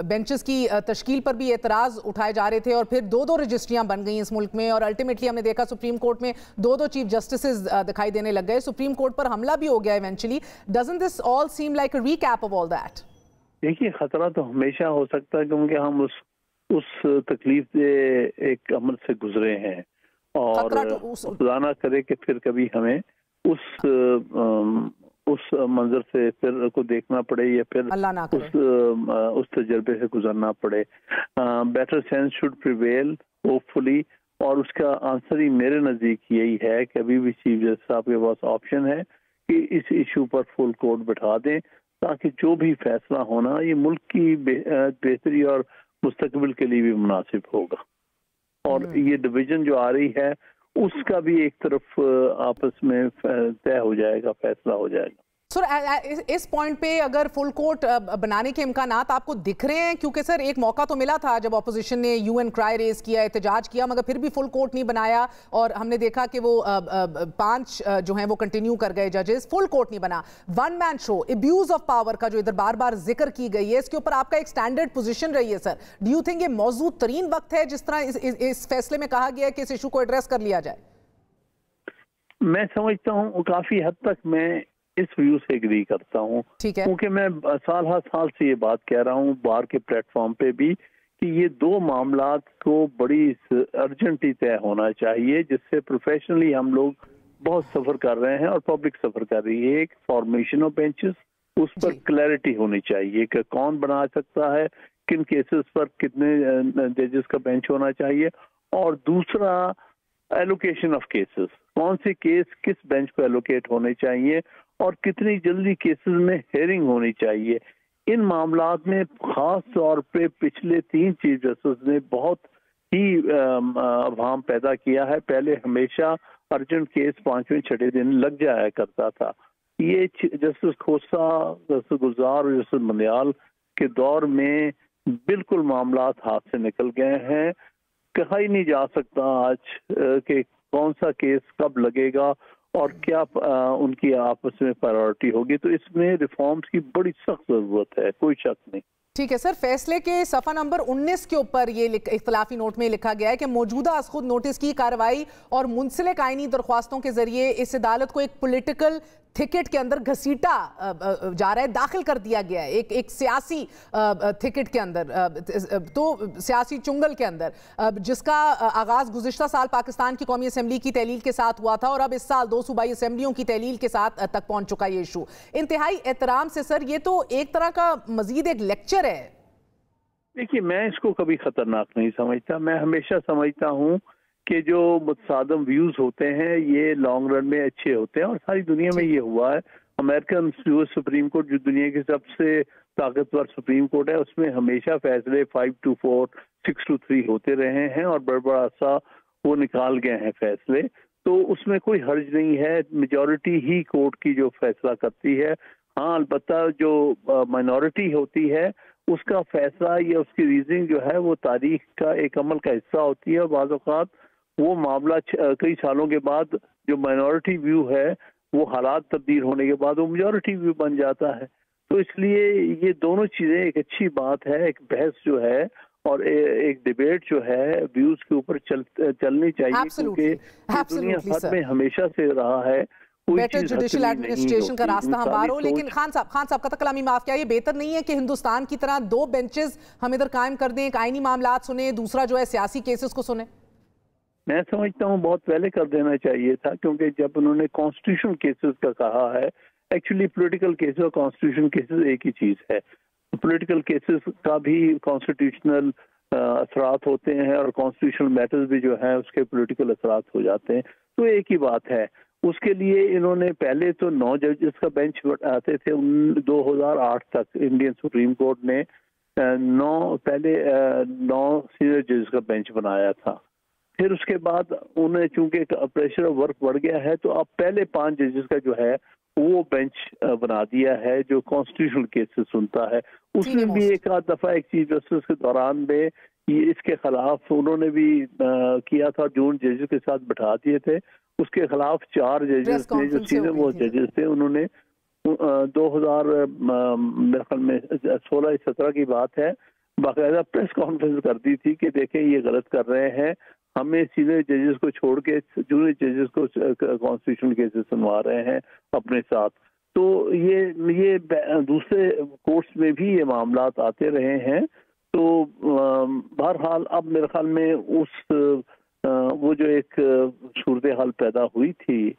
[SPEAKER 1] बेंचेस की तश्कील पर भी एतराज़ उठाए जा रहे थे, और फिर दो रजिस्ट्रियां बन गई इस मुल्क में, और अल्टीमेटली हमने देखा सुप्रीम कोर्ट में दो चीफ जस्टिस दिखाई देने लग गए, सुप्रीम कोर्ट पर हमला भी हो गया eventually. Doesn't this all seem like a recap of all that? देखिए,
[SPEAKER 3] खतरा तो हमेशा हो सकता है, क्योंकि हम उस तकलीफ से एक अमल से गुजरे हैं, और खुदा ना करे कि फिर कभी हमें उस मंजर से फिर को देखना पड़े, या फिर उस तजर्बे से गुजरना पड़े। Better sense should prevail hopefully, اور اس کا آنسر ہی میرے نزدیک یہی ہے کہ ابھی بھی چیف جسٹس صاحب کے پاس آپشن ہے کہ اس ایشو پر فل کورٹ بٹھا دیں تاکہ جو بھی فیصلہ ہونا یہ ملک کی بہتری اور مستقبل کے لیے بھی مناسب ہوگا. اور یہ ڈویژن جو آ رہی ہے اس کا بھی ایک طرف آپس میں طے ہو جائے گا, فیصلہ ہو جائے گا.
[SPEAKER 1] سر اس پوائنٹ پہ اگر فل کورٹ بنانے کے امکانات آپ کو دکھ رہے ہیں؟ کیونکہ سر ایک موقع تو ملا تھا جب اپوزیشن نے یو این کرائے ریز کیا, احتجاج کیا, مگر پھر بھی فل کورٹ نہیں بنایا اور ہم نے دیکھا کہ وہ 5 جو ہیں وہ کنٹینیو کر گئے ججز, فل کورٹ نہیں بنا. One man show, abuse of power کا جو ادھر بار بار ذکر کی گئی ہے, اس کے اوپر آپ کا ایک سٹینڈرڈ پوزیشن رہی ہے سر. ڈو یو تھنک یہ موزوں ترین وقت ہے جس طرح اس فیصلے میں کہا گیا ہے کہ اس ایشو کو ایڈریس کر لیا جائے؟
[SPEAKER 3] میں سمجھتا ہوں کافی حد تک میں اس ویو سے اگری کرتا ہوں, کیونکہ میں سال ہر سال سے یہ بات کہہ رہا ہوں بار کے پلیٹ فارم پہ بھی کہ یہ 2 معاملات کو بڑی ارجنٹی طے ہونا چاہیے جس سے پروفیشنلی ہم لوگ بہت سفر کر رہے ہیں اور پبلک سفر کر رہی ہے. ایک فارمیشن آف بینچز, اس پر کلیئرٹی ہونی چاہیے کہ کون بنا سکتا ہے, کن کیسز پر کتنے ججز کا بینچ ہونا چاہیے, اور دوسرا ایلوکیشن آف کیسز, کون سے کیس کس بینچ کو ایلوکیٹ ہونے چاہیے اور کتنی جلدی کیسز میں ہیئرنگ ہونی چاہیے. ان معاملات میں خاص طور پہ پچھلے 3 چیف جسٹس نے بہت ہی ابہام پیدا کیا ہے. پہلے ہمیشہ ارجنٹ کیس 5ویں 6 دن لگ جایا کرتا تھا. یہ جسٹس کھوسا, جسٹس گلزار اور جسٹس مندیال کے دور میں بالکل معاملات ہاتھ سے نکل گئے ہیں. کہا ہی نہیں جا سکتا آج کہ کون سا کیس کب لگے گا اور کیا ان کی آپس میں پرائیورٹی ہوگی. تو اس میں ریفارمز کی بڑی سخت ضرورت ہے, کوئی شک نہیں.
[SPEAKER 1] ٹھیک ہے سر, فیصلے کے صفحہ نمبر 19 کے اوپر یہ اختلافی نوٹ میں لکھا گیا ہے کہ موجودہ از خود نوٹس کی کارروائی اور منسلک آئینی درخواستوں کے ذریعے اس عدالت کو ایک پولیٹیکل تھکٹ کے اندر گھسیٹا جا رہا ہے, داخل کر دیا گیا ہے ایک سیاسی تھکٹ کے اندر, تو سیاسی چنگل کے اندر, جس کا آغاز گزشتہ سال پاکستان کی قومی اسمبلی کی تحلیل کے ساتھ ہوا تھا اور اب اس سال 2 صوبائی اسمبلیوں کی تحلیل کے ساتھ تک پہنچ چکا یہ ایشو. انتہائی احترام سے سر, یہ تو ایک طرح کا مزید ایک لیکچر ہے.
[SPEAKER 3] دیکھیے, میں اس کو کبھی خطرناک نہیں سمجھتا. میں ہمیشہ سمجھتا ہوں کہ جو متصادم ویوز ہوتے ہیں یہ لانگ رن میں اچھے ہوتے ہیں, اور ساری دنیا میں یہ ہوا ہے. امریکن سپریم کورٹ جو دنیا کی سب سے طاقتور سپریم کورٹ ہے, اس میں ہمیشہ فیصلے 5-4, 6-3 ہوتے رہے ہیں اور بڑا عرصہ وہ نکال گئے ہیں فیصلے. تو اس میں کوئی حرج نہیں ہے, میجورٹی ہی کورٹ کی جو فیصلہ کرتی ہے. ہاں, البتہ جو مائنورٹی ہوتی ہے اس کا فیصلہ یا اس کی ریزنگ جو ہے وہ تاریخ کا ایک عمل کا حصہ ہوتی ہے, اور بعض اوقات وہ معاملہ کئی سالوں کے بعد جو مائنورٹی ویو ہے وہ حالات تبدیل ہونے کے بعد وہ میجورٹی ویو بن جاتا ہے. تو اس لیے یہ دونوں چیزیں ایک اچھی بات ہے. ایک بحث جو ہے اور ایک ڈیبیٹ جو ہے ویوز کے اوپر چلنی چاہیے, کیونکہ دنیا بھر میں ہمیشہ سے رہا ہے
[SPEAKER 1] بیٹر جوڈیشل ایڈمنسٹریشن کا راستہ ہموار ہو. لیکن خان صاحب قطع کلامی معاف کیا, یہ بہتر نہیں ہے کہ ہندوستان کی طرح 2 بینچز ہم ادھر قائم کر دیں, ایک آئینی معاملات سنیں, دوسرا جو ہے سیاسی کیسز کو سنیں؟
[SPEAKER 3] میں سمجھتا ہوں بہت پہلے کر دینا چاہیے تھا, کیونکہ جب انہوں نے کانسٹیٹیوشن کیسز کا کہا ہے, ایکچولی پولیٹیکل کیسز اور کانسٹیٹیوشن کیسز ایک ہی چیز ہے. پولیٹیکل کیسز کا بھی کانسٹیٹیوشنل اثرات ہوتے ہیں اور کانسٹیٹیوشنل میٹرز بھی جو ہیں اس کے پولیٹیکل اثرات ہو جاتے ہیں. تو ایک ہی بات ہے. اس کے لیے انہوں نے پہلے تو 9 ججز کا بینچ آتے تھے 2008 تک. انڈین سپریم کورٹ نے 9 سینئر ججز کا بینچ بنایا تھا. پھر اس کے بعد انہیں چونکہ پریشر آف ورک بڑھ گیا ہے تو اب پہلے 5 ججز کا جو ہے وہ بینچ بنا دیا ہے جو کانسٹیٹیوشنل کیسز سنتا ہے. اس میں بھی ایک آدھ دفعہ ایک چیف جسٹس کے دوران میں اس کے خلاف انہوں نے بھی کیا تھا, جون ججز کے ساتھ بٹھا دیے تھے. اس کے خلاف 4 ججز نے جو سینئر وہ ججز تھے انہوں نے 2016-17 کی بات ہے باقاعدہ پریس کانفرنس کر دی تھی کہ دیکھیں یہ غلط کر رہے ہیں, ہمیں سینئر ججز کو چھوڑ کے جونیئر ججز کو کانسٹیٹیوشن کیسز سنوا رہے ہیں اپنے ساتھ. تو یہ دوسرے کورٹس میں بھی یہ معاملات آتے رہے ہیں. تو بہرحال اب میرے خیال میں وہ جو ایک صورتحال پیدا ہوئی تھی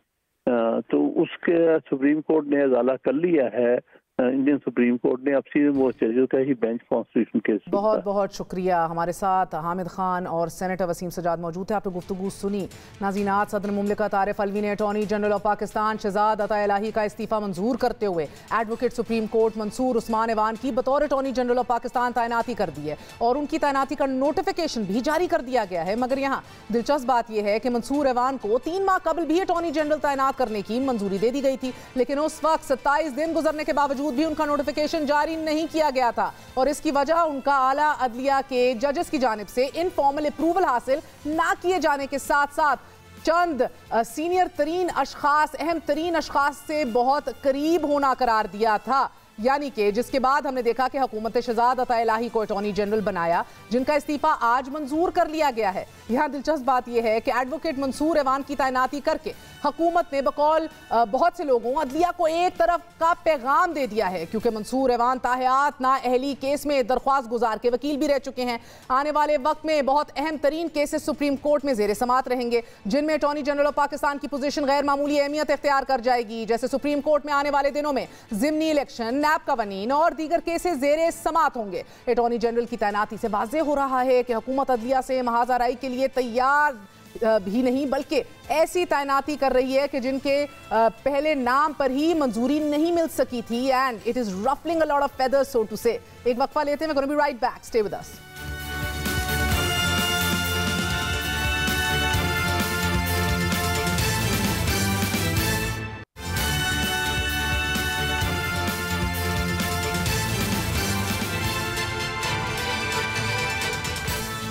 [SPEAKER 3] تو اس کے سپریم کورٹ نے ازالہ کر لیا ہے. इंडियन सुप्रीम कोर्ट ने अब सीधे वो जजेस का ही बेंच कॉन्स्टिट्यूशन केस।
[SPEAKER 1] बहुत बहुत शुक्रिया। हमारे साथ हामिद खान और सेनेटर वसीम सजाद मौजूद थे। आपने गुफ्तगू सुनी। नाज़रीन, आज सदर मुमलिकत आरिफ अलवी ने attorney general of Pakistan Shahzad Ata Elahi का इस्तीफ़ा मंजूर करते हुए advocate Supreme Court Mansoor Usman Awan की बतौर अटॉर्नी जनरल ऑफ पाकिस्तान तैनाती कर दी है और उनकी तैनाती का नोटिफिकेशन भी जारी कर दिया गया है। मगर यहाँ दिलचस्प बात यह है कि मंसूर ऐवान को 3 माह कबल भी अटॉर्नी जनरल तैनात करने की मंजूरी दे दी गई थी, लेकिन उस वक्त 27 दिन गुजरने के बावजूद भी उनका नोटिफिकेशन जारी नहीं किया गया था और इसकी वजह उनका आला अदलिया के जजेस की जानिब से इनफॉर्मल अप्रूवल हासिल ना किए जाने के साथ साथ चंद सीनियर तरीन अशखास, अहम तरीन अशखास से बहुत करीब होना करार दिया था। यानी कि जिसके बाद हमने देखा कि हुकूमत शहजाद अता इलाही को अटॉर्नी जनरल बनाया, जिनका इस्तीफा आज मंजूर कर लिया गया है। यहाँ दिलचस्प बात यह है कि एडवोकेट मंसूर ऐवान की तैनाती करके हुकूमत ने बकौल बहुत से लोगों अदलिया को एक तरफ का पैगाम दे दिया है, क्योंकि मंसूर ऐवान ताहयात नाअहली केस में दरख्वास्त गुजार के वकील भी रह चुके हैं। आने वाले वक्त में बहुत अहम तरीन केसेस सुप्रीम कोर्ट में जेर समात रहेंगे, जिनमें अटॉर्नी जनरल ऑफ पाकिस्तान की पोजीशन गैर मामूली अहमियत इख्तियार कर जाएगी। जैसे सुप्रीम कोर्ट में आने वाले दिनों में ज़िमनी इलेक्शन, नैब कवानीन और दीगर केसेस जेर समात होंगे। अटॉर्नी जनरल की तैनाती से वाज़ेह हो रहा है कि हुकूमत अदलिया से महाज़ाराई के लिए तैयार भी नहीं, बल्कि ऐसी तैनाती कर रही है कि जिनके पहले नाम पर ही मंजूरी नहीं मिल सकी थी। And it is ruffling a lot of feathers, so to say. एक वक्फा लेते हैं, we're going to be right back. Stay with us.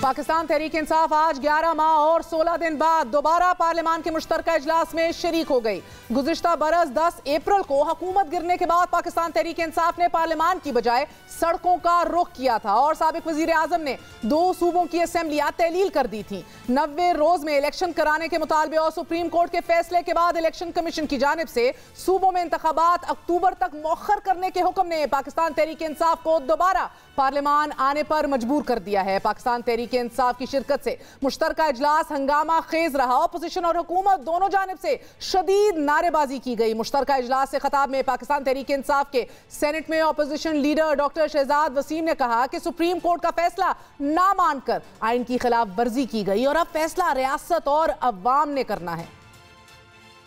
[SPEAKER 1] Pakistan Tehreek Insaf आज 11 माह और 16 दिन बाद दोबारा पार्लियामान के मुश्तरका इजलास में शरीक हो गई। गुज़िश्ता बरस 10 अप्रैल को हुकूमत गिरने के बाद पाकिस्तान तहरीक इंसाफ ने पार्लियामान की बजाय सड़कों का रुख किया था और साबिक वजीर आजम ने 2 सूबों की असेंबलियां तहलील कर दी थी। 90 रोज में इलेक्शन कराने के मुतालबे और सुप्रीम कोर्ट के फैसले के बाद इलेक्शन कमीशन की जानिब से सूबों में इंतखाबात अक्टूबर तक मौखर करने के हुक्म ने पाकिस्तान तहरीक इंसाफ को दोबारा पार्लियामान आने पर मजबूर कर दिया है। पाकिस्तान तहरीक इंसाफ की शिरकत से मुश्तरका इजलास हंगामा खेज रहा। अपोजिशन और हुकूमत दोनों जानिब से शदीद नारेबाजी की गई। मुश्तरका इजलास से खिताब में पाकिस्तान तहरीक इंसाफ के सेनेट में opposition leader doctor Shahzad Waseem ने कहा कि सुप्रीम कोर्ट का फैसला ना मानकर आइन की खिलाफ वर्जी की गई और अब फैसला रियासत और अवाम ने करना है।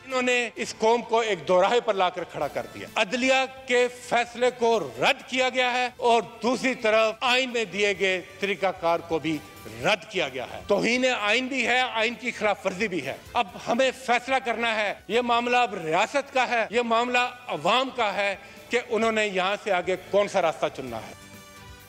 [SPEAKER 4] इन्होंने इस कौम को एक दोराहे पर लाकर खड़ा कर दिया। अदलिया के फैसले को रद्द किया गया है और दूसरी तरफ आइन में दिए गए तरीकाकार को भी रद्द किया गया है। तौहीन आइन भी है, आइन की खिलाफ वर्जी भी है। अब हमें फैसला करना है। ये मामला अब रियासत का है, ये मामला अवाम का है कि उन्होंने यहाँ से आगे कौन सा रास्ता चुनना है।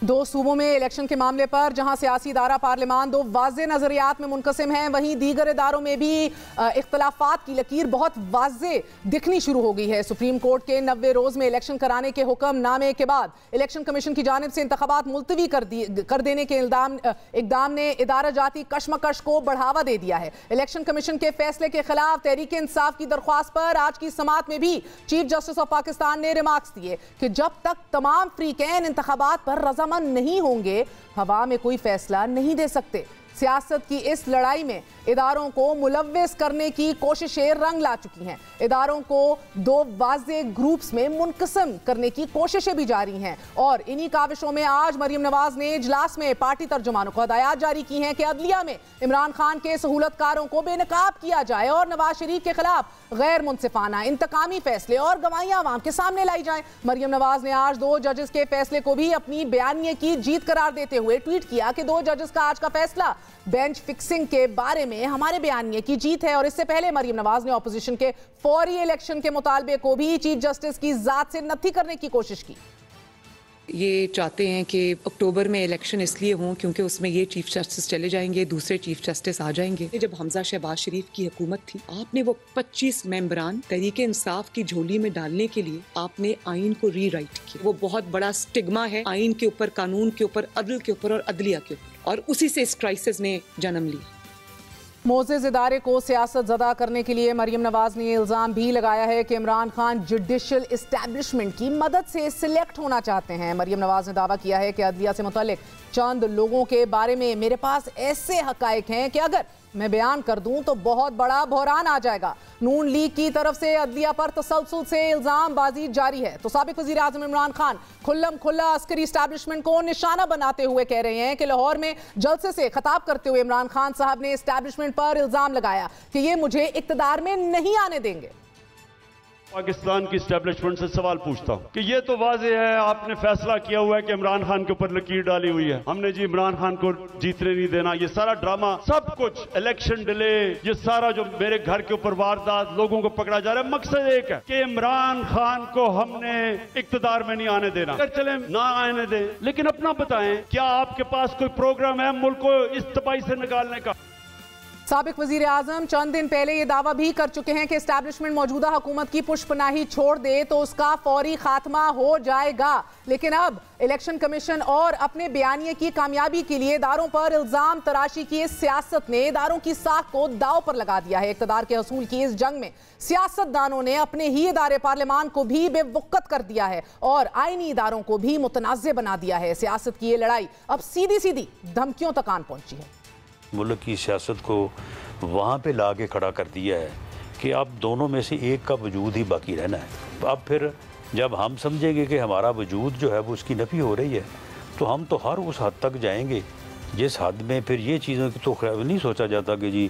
[SPEAKER 1] 2 सूबों में इलेक्शन के मामले पर जहां सियासी इदारा पार्लियामान 2 वाज़े नजरियात में मुनकसिम हैं, वहीं दीगर इदारों में भी इख्तलाफात की लकीर बहुत वाज़े दिखनी शुरू हो गई है। सुप्रीम कोर्ट के 90 रोज में इलेक्शन कराने के हुक्म नामे के बाद इलेक्शन कमीशन की जानिब से इंतखाबात मुलतवी कर देने के इकदाम ने इदारा जाती कशमकश को बढ़ावा दे दिया है। इलेक्शन कमीशन के फैसले के खिलाफ तहरीक इंसाफ की दरख्वास्त पर आज की समात में भी चीफ जस्टिस ऑफ पाकिस्तान ने रिमार्क्स दिए कि जब तक तमाम फ्रीकैन इंतखाबात पर रज़ामंद नहीं होंगे, हवा में कोई फैसला नहीं दे सकते। सियासत की इस लड़ाई में इदारों को मुलव्विस करने की कोशिशें रंग ला चुकी हैं। इदारों को 2 वाज़े ग्रुप्स में मुनकसम करने की कोशिशें भी जारी हैं और इन्हीं काविशों में आज मरियम नवाज ने इजलास में पार्टी तर्जुमानों को हदायत जारी की हैं कि अदलिया में इमरान खान के सहूलतकारों को बेनकाब किया जाए और नवाज शरीफ के खिलाफ गैर मुनसिफाना इंतकामी फैसले और गवाहियां आवाम के सामने लाई जाएं। मरियम नवाज ने आज 2 जजेस के फैसले को भी अपनी बयानिए की जीत करार देते हुए ट्वीट किया कि 2 जजेस का आज का फैसला बेंच फिक्सिंग के बारे में हमारे बयानिए की जीत है। और इससे पहले मरियम नवाज ने ऑपोजिशन के फौरी इलेक्शन के मुतालबे को भी चीफ जस्टिस की जात से नत्थी करने की कोशिश की।
[SPEAKER 5] ये चाहते हैं कि अक्टूबर में इलेक्शन इसलिए हों क्योंकि उसमें ये चीफ जस्टिस चले जाएंगे, दूसरे चीफ जस्टिस आ जाएंगे। जब हमजा शहबाज शरीफ की हुकूमत थी, आपने वो 25 मेंबरान तहरीक इंसाफ की झोली में डालने के लिए आपने आइन को रीराइट किया। वो बहुत बड़ा स्टिग्मा है आइन के ऊपर, कानून के ऊपर, अदल के ऊपर और अदलिया के ऊपर, और उसी से इस क्राइसिस ने जन्म लिया।
[SPEAKER 1] मोअज़्ज़ज़ इदारे को सियासत ज़दा करने के लिए मरियम नवाज ने इल्ज़ाम भी लगाया है कि इमरान खान जुडिशल इस्टेब्लिशमेंट की मदद से सिलेक्ट होना चाहते हैं। मरियम नवाज ने दावा किया है कि अदलिया से मुतल्लिक चंद लोगों के बारे में मेरे पास ऐसे हक़ाइक़ हैं कि अगर میں بیان کر دوں تو بہت بڑا بحران آ جائے گا۔ نون لیگ کی طرف سے عدلیہ پر تسلسل سے الزام بازی جاری ہے تو سابق وزیر اعظم عمران خان کھلم کھلا عسکری اسٹیبلشمنٹ کو نشانہ بناتے ہوئے کہہ رہے ہیں کہ لاہور میں جلسے سے خطاب کرتے ہوئے عمران خان صاحب نے اسٹیبلشمنٹ پر الزام لگایا کہ یہ مجھے اقتدار میں نہیں آنے دیں گے۔
[SPEAKER 6] پاکستان کی اسٹیبلشمنٹ سے سوال پوچھتا ہوں کہ یہ تو واضح ہے آپ نے فیصلہ کیا ہوا ہے کہ عمران خان کے اوپر لکیر ڈالی ہوئی ہے، ہم نے جی عمران خان کو جیتنے نہیں دینا، یہ سارا ڈرامہ سب کچھ الیکشن ڈیلے، یہ سارا جو میرے گھر کے اوپر واردات لوگوں کو پکڑا جا رہا ہے، مقصد ایک ہے کہ عمران خان کو ہم نے اقتدار میں نہیں آنے دینا۔ اگر چلیں نہ آنے دیں لیکن اپنا بتائیں کیا آپ کے پاس کوئی پروگرام ہے ملک کو اس تباہی سے نکالنے کا؟
[SPEAKER 1] سابق وزیر اعظم چند دن پہلے یہ دعویٰ بھی کر چکے ہیں کہ اسٹیبلشمنٹ موجودہ حکومت کی پشت پناہی چھوڑ دے تو اس کا فوری خاتمہ ہو جائے گا، لیکن اب الیکشن کمیشن اور اپنے بیانیے کی کامیابی کے لیے اداروں پر الزام تراشی کی سیاست نے اداروں کی ساکھ کو داؤ پر لگا دیا ہے۔ اقتدار کے حصول کی اس جنگ میں سیاست دانوں نے اپنے ہی ادارے پارلیمان کو بھی بے وقت کر دیا ہے اور آئینی اداروں کو بھی متنازع بنا دیا ہے۔ سیاست کی یہ لڑائی اب سیدھی سیدھی دھمکیوں تک آن پہنچی ہے۔
[SPEAKER 7] ملک کی سیاست کو وہاں پہ لا کے کھڑا کر دیا ہے کہ اب دونوں میں سے ایک کا وجود ہی باقی رہنا ہے۔ اب پھر جب ہم سمجھیں گے کہ ہمارا وجود جو ہے وہ اس کی نفی ہو رہی ہے تو ہم تو ہر اس حد تک جائیں گے جس حد میں پھر یہ چیزوں کی تو نہیں سوچا جاتا کہ جی